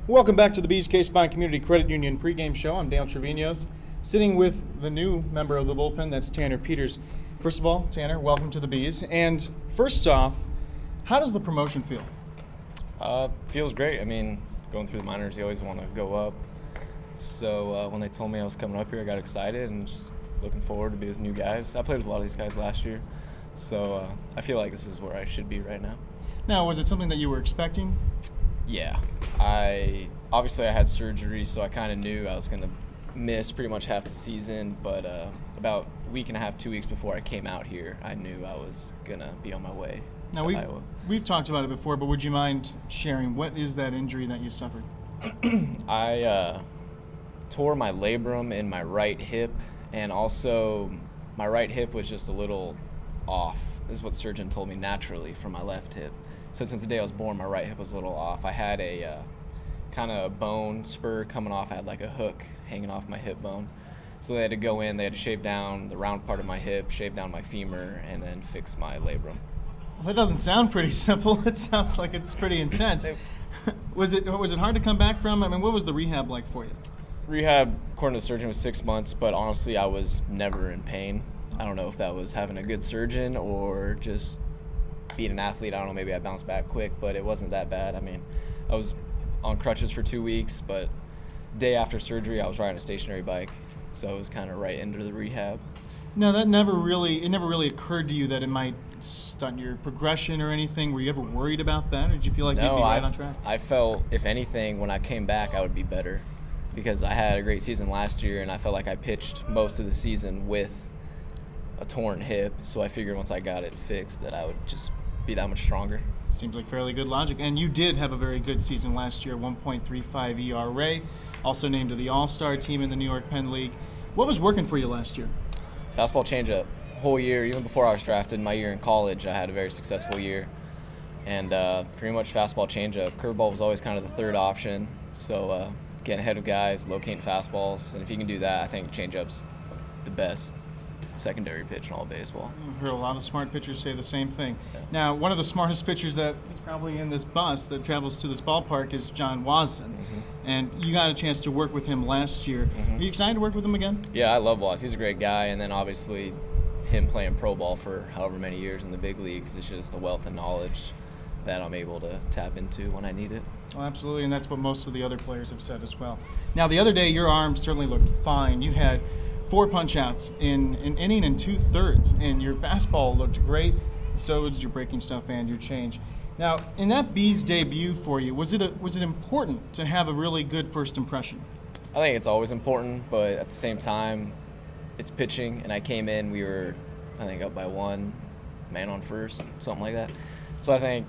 Welcome back to the Bees K-Spine Community Credit Union pregame show. I'm Dale Trivinos, sitting with the new member of the bullpen, that's Tanner Peters. First of all, Tanner, welcome to the Bees. And first off, how does the promotion feel? Feels great. I mean, going through the minors, you always want to go up. So when they told me I was coming up here, I got excited and just looking forward to be with new guys. I played with a lot of these guys last year, so I feel like this is where I should be right now. Now, was it something that you were expecting? Yeah. I had surgery, so I kind of knew I was going to miss pretty much half the season, but about a week and a half, 2 weeks before I came out here, I knew I was going to be on my way to Iowa. We've talked about it before, but would you mind sharing what is that injury that you suffered? I tore my labrum in my right hip, and also my right hip was just a little off. This is what the surgeon told me naturally from my left hip. So since the day I was born, my right hip was a little off. I had a kind of bone spur coming off. I had like a hook hanging off my hip bone. So they had to go in, they had to shave down the round part of my hip, shave down my femur, and then fix my labrum. Well, that doesn't sound pretty simple. It sounds like it's pretty intense. Was it hard to come back from? I mean, what was the rehab like for you? Rehab, according to the surgeon, was 6 months, but honestly, I was never in pain. I don't know if that was having a good surgeon or just being an athlete. I don't know, maybe I bounced back quick, but it wasn't that bad. I mean, I was on crutches for 2 weeks, but day after surgery, I was riding a stationary bike, so it was kind of right into the rehab. No, it never really occurred to you that it might stunt your progression or anything? Were you ever worried about that, or did you feel like you'd be right on track? I felt, if anything, when I came back, I would be better because I had a great season last year, and I felt like I pitched most of the season with a torn hip, so I figured once I got it fixed that I would just be that much stronger. Seems like fairly good logic. And you did have a very good season last year, 1.35 ERA, also named to the All-Star team in the New York Penn League. What was working for you last year? Fastball changeup. Whole year, even before I was drafted, my year in college, I had a very successful year. And pretty much fastball changeup. Curveball was always kind of the third option. So getting ahead of guys, locating fastballs. And if you can do that, I think changeup's the best secondary pitch in all of baseball. I've heard a lot of smart pitchers say the same thing. Yeah. Now, one of the smartest pitchers that is probably in this bus that travels to this ballpark is John Wasden. Mm-hmm. And you got a chance to work with him last year. Mm-hmm. Are you excited to work with him again? Yeah, I love Waz. He's a great guy. And then obviously him playing pro ball for however many years in the big leagues is just a wealth of knowledge that I'm able to tap into when I need it. Oh, absolutely, and that's what most of the other players have said as well. Now, the other day, your arm certainly looked fine. You had 4 punch-outs in an inning and 2/3, and your fastball looked great. So did your breaking stuff and your change. Now, in that Bees debut for you, was it important to have a really good first impression? I think it's always important, but at the same time, it's pitching, and I came in, we were, I think, up by 1, man on first, something like that. So I think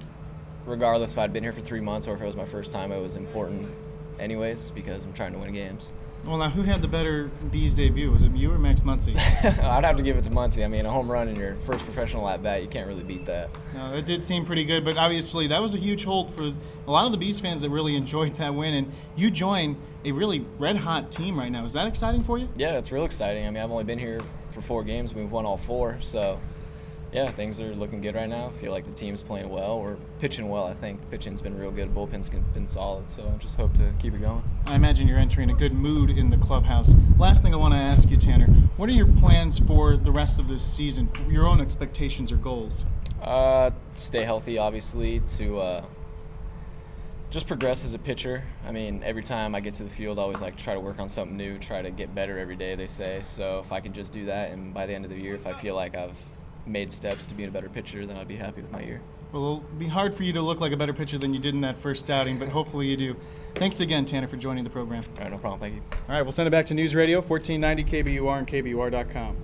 regardless if I'd been here for 3 months or if it was my first time, it was important anyways because I'm trying to win games. Well, now, who had the better Bees debut? Was it you or Max Muncy? I'd have to give it to Muncy. I mean, a home run in your first professional at-bat, you can't really beat that. No, it did seem pretty good, but obviously that was a huge hold for a lot of the Bees fans that really enjoyed that win, and you join a really red-hot team right now. Is that exciting for you? Yeah, it's real exciting. I mean, I've only been here for 4 games. We've won all 4, so yeah, things are looking good right now. I feel like the team's playing well. We're pitching well, I think. The pitching's been real good. Bullpen's been solid, so I just hope to keep it going. I imagine you're entering a good mood in the clubhouse. Last thing I want to ask you, Tanner, what are your plans for the rest of this season, your own expectations or goals? Stay healthy, obviously, to just progress as a pitcher. I mean, every time I get to the field, I always like to try to work on something new, try to get better every day, they say. So if I can just do that, and by the end of the year, if I feel like I've made steps to being a better pitcher, then I'd be happy with my year. Well, it'll be hard for you to look like a better pitcher than you did in that first outing, but hopefully you do. Thanks again, Tanner, for joining the program. All right, no problem. Thank you. All right, we'll send it back to News Radio, 1490 KBUR and KBUR.com.